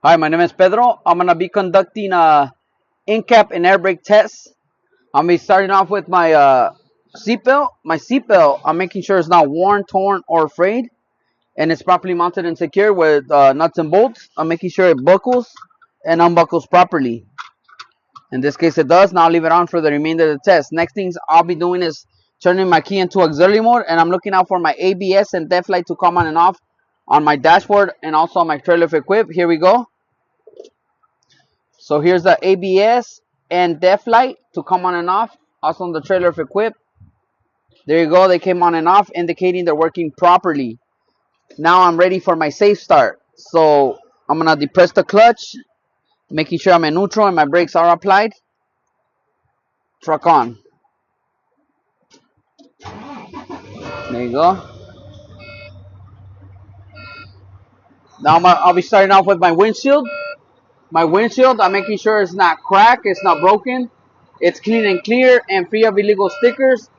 Hi, my name is Pedro. I'm going to be conducting a in-cap and air brake test. I'm going to be starting off with my seatbelt. My seatbelt, I'm making sure it's not worn, torn, or frayed. And it's properly mounted and secured with nuts and bolts. I'm making sure it buckles and unbuckles properly. In this case, it does. Now I'll leave it on for the remainder of the test. Next things I'll be doing is turning my key into auxiliary mode. And I'm looking out for my ABS and def light to come on and off on my dashboard and also on my trailer for equip. Here we go. So here's the ABS and def light to come on and off. Also on the trailer if equipped. There you go. They came on and off, indicating they're working properly. Now I'm ready for my safe start. So I'm going to depress the clutch, making sure I'm in neutral and my brakes are applied. Truck on. There you go. Now I'll be starting off with my windshield. My windshield, I'm making sure it's not cracked, it's not broken. It's clean and clear and free of illegal stickers.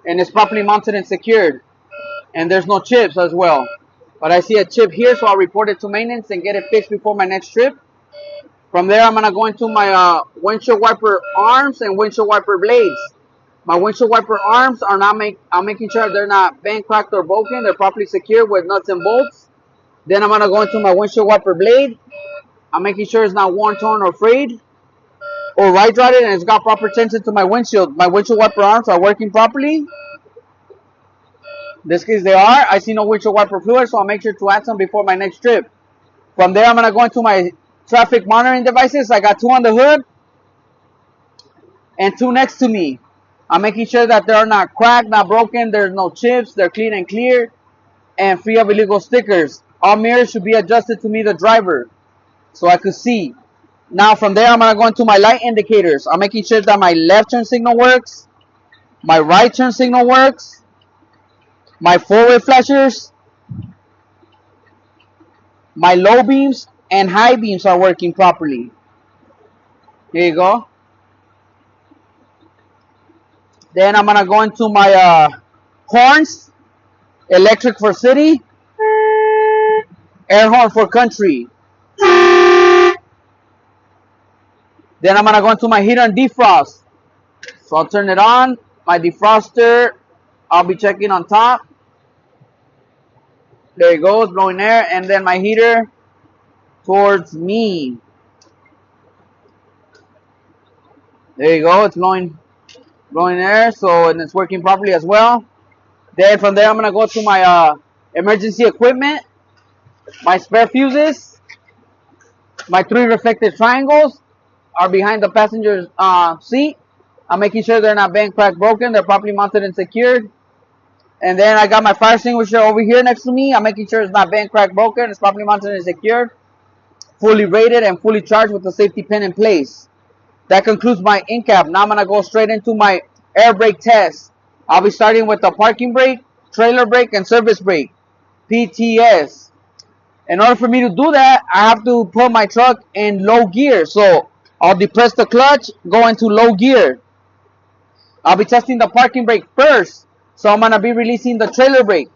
And it's properly mounted and secured. And there's no chips as well. But I see a chip here, so I'll report it to maintenance and get it fixed before my next trip. From there, I'm going to go into my windshield wiper arms and windshield wiper blades. My windshield wiper arms are not I'm making sure they're not bent, cracked, or broken. They're properly secured with nuts and bolts. Then I'm going to go into my windshield wiper blade. I'm making sure it's not worn, torn, or frayed, or ride-rotted, and it's got proper tension to my windshield. My windshield wiper arms are working properly. In this case, they are. I see no windshield wiper fluid, so I'll make sure to add some before my next trip. From there, I'm going to go into my traffic monitoring devices. I got 2 on the hood and 2 next to me. I'm making sure that they're not cracked, not broken. There's no chips. They're clean and clear and free of illegal stickers. All mirrors should be adjusted to me, the driver, so I could see. Now from there, I'm going to go into my light indicators. I'm making sure that my left turn signal works, my right turn signal works, my forward flashers, my low beams and high beams are working properly. Here you go. Then I'm going to go into my horns, electric for city, air horn for country. Then I'm going to go into my heater and defrost. So I'll turn it on. My defroster, I'll be checking on top. There it goes, blowing air. And then my heater towards me. There you go, it's blowing air, so and it's working properly as well. Then from there, I'm going to go to my emergency equipment, my spare fuses, my 3 reflective triangles are behind the passenger's seat. I'm making sure they're not bent, cracked, broken. They're properly mounted and secured. And then I got my fire extinguisher over here next to me. I'm making sure it's not bent, cracked, broken. It's properly mounted and secured. Fully rated and fully charged with the safety pin in place. That concludes my in-cap. Now I'm going to go straight into my air brake test. I'll be starting with the parking brake, trailer brake, and service brake. PTS. In order for me to do that, I have to put my truck in low gear. So I'll depress the clutch, go into low gear. I'll be testing the parking brake first. So I'm going to be releasing the trailer brake.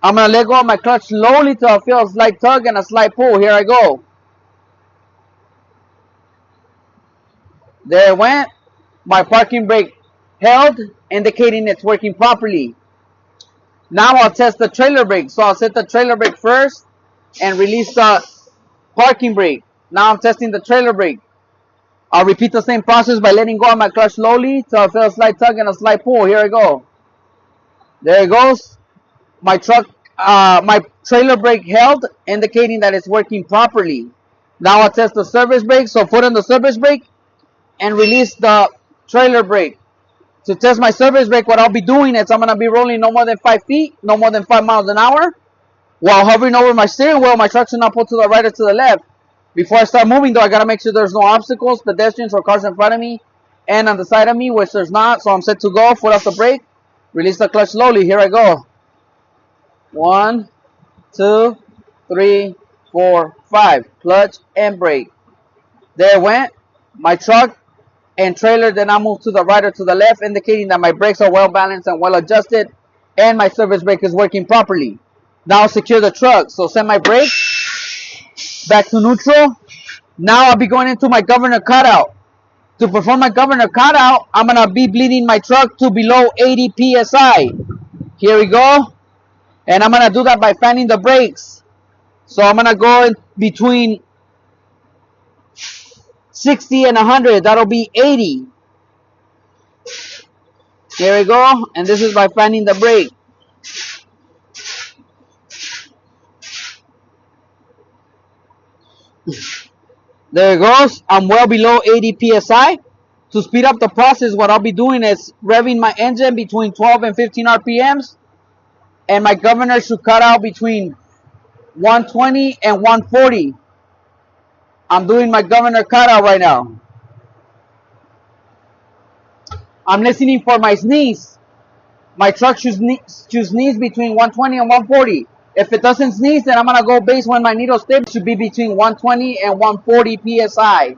I'm going to let go of my clutch slowly till I feel a slight tug and a slight pull. Here I go. There it went. My parking brake held, indicating it's working properly. Now I'll test the trailer brake. So I'll set the trailer brake first and release the parking brake. Now I'm testing the trailer brake. I'll repeat the same process by letting go of my clutch slowly till I feel a slight tug and a slight pull. Here I go. There it goes. My trailer brake held, indicating that it's working properly. Now I'll test the service brake. So put in the service brake and release the trailer brake. To test my service brake, what I'll be doing is I'm going to be rolling no more than 5 feet, no more than 5 miles an hour. While hovering over my steering wheel, my truck should not pull to the right or to the left. Before I start moving, though, I got to make sure there's no obstacles, pedestrians, or cars in front of me and on the side of me, which there's not. So I'm set to go. Foot off the brake. Release the clutch slowly. Here I go. 1, 2, 3, 4, 5. Clutch and brake. There it went. My truck and trailer did not move to the right or to the left, indicating that my brakes are well balanced and well adjusted, and my service brake is working properly. Now secure the truck. So set my brake. back to neutral. Now I'll be going into my governor cutout. To perform my governor cutout, I'm going to be bleeding my truck to below 80 psi. Here we go. And I'm going to do that by fanning the brakes. So I'm going to go in between 60 and 100. That'll be 80. Here we go. And this is by fanning the brake. There it goes. I'm well below 80 psi. To speed up the process, what I'll be doing is revving my engine between 12 and 15 RPMs. And my governor should cut out between 120 and 140. I'm doing my governor cutout right now. I'm listening for my sneeze. My truck should sneeze between 120 and 140. If it doesn't sneeze, then I'm going to go base when my needle stable should be between 120 and 140 psi.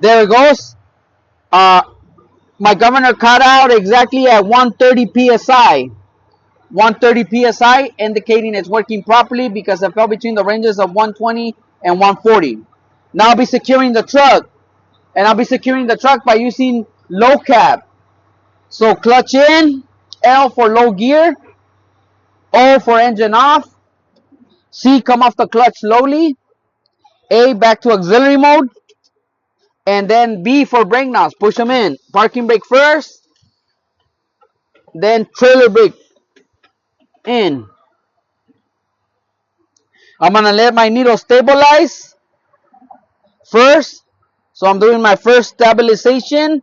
There it goes. My governor cut out exactly at 130 psi. 130 psi, indicating it's working properly because I fell between the ranges of 120 and 140. Now I'll be securing the truck. And I'll be securing the truck by using low cap. So clutch in, L for low gear, O for engine off, C come off the clutch slowly, A back to auxiliary mode, and then B for brake knobs. Push them in. Parking brake first, then trailer brake in. I'm going to let my needle stabilize first. So I'm doing my first stabilization.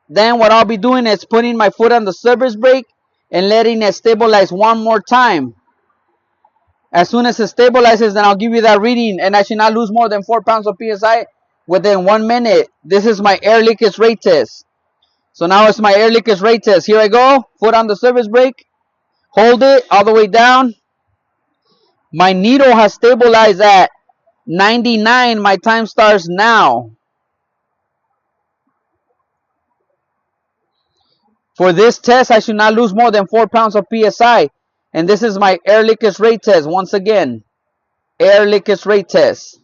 Then what I'll be doing is putting my foot on the service brake and letting it stabilize one more time. As soon as it stabilizes, then I'll give you that reading, and I should not lose more than 4 pounds of PSI within 1 minute. This is my air leakage rate test. So now it's my air leakage rate test. Here I go. Foot on the service brake. Hold it all the way down. My needle has stabilized at 99. My time starts now. For this test, I should not lose more than 4 pounds of PSI. And this is my air leakage rate test. Once again, air leakage rate test.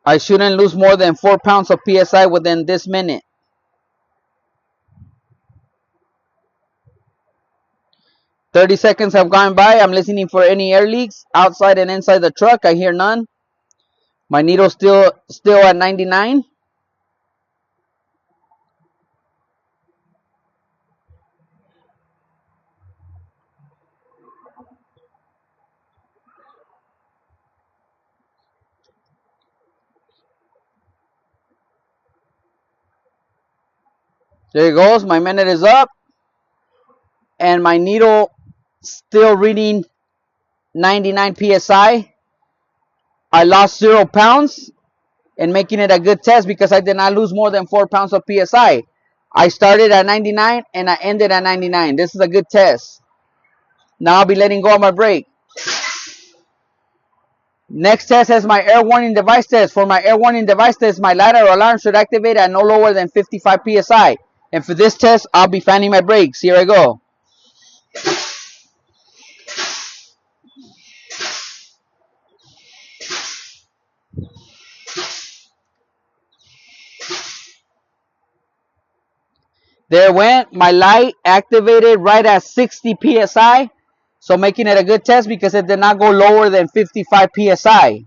I shouldn't lose more than 4 pounds of PSI within this minute. 30 seconds have gone by. I'm listening for any air leaks outside and inside the truck. I hear none. My needle's still at 99. There it goes. My minute is up. And my needle still reading 99 PSI. I lost 0 pounds and making it a good test because I did not lose more than 4 pounds of PSI. I started at 99 and I ended at 99. This is a good test. Now I'll be letting go of my brake. Next test is my air warning device test. For my air warning device test, my ladder alarm should activate at no lower than 55 PSI. And for this test, I'll be fanning my brakes. Here I go. There went. My light activated right at 60 PSI. So making it a good test because it did not go lower than 55 PSI.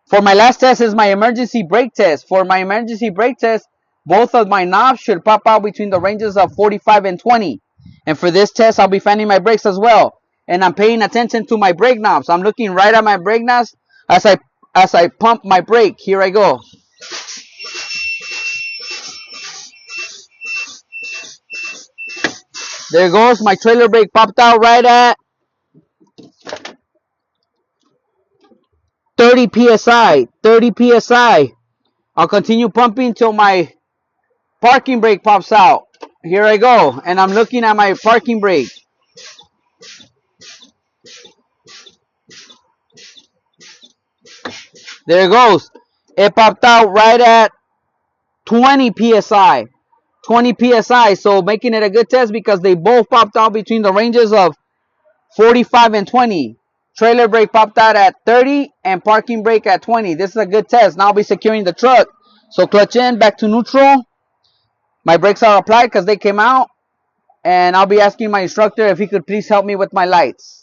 For my last test is my emergency brake test. For my emergency brake test, both of my knobs should pop out between the ranges of 45 and 20. And for this test, I'll be fanning my brakes as well. And I'm paying attention to my brake knobs. I'm looking right at my brake knobs as I pump my brake. Here I go. There goes. My trailer brake popped out right at 30 PSI. 30 PSI. I'll continue pumping till my parking brake pops out. Here I go. And I'm looking at my parking brake. There it goes. It popped out right at 20 psi. 20 psi. So making it a good test because they both popped out between the ranges of 45 and 20. Trailer brake popped out at 30 and parking brake at 20. This is a good test. Now I'll be securing the truck. So clutch in, back to neutral. My brakes are applied because they came out. And I'll be asking my instructor if he could please help me with my lights.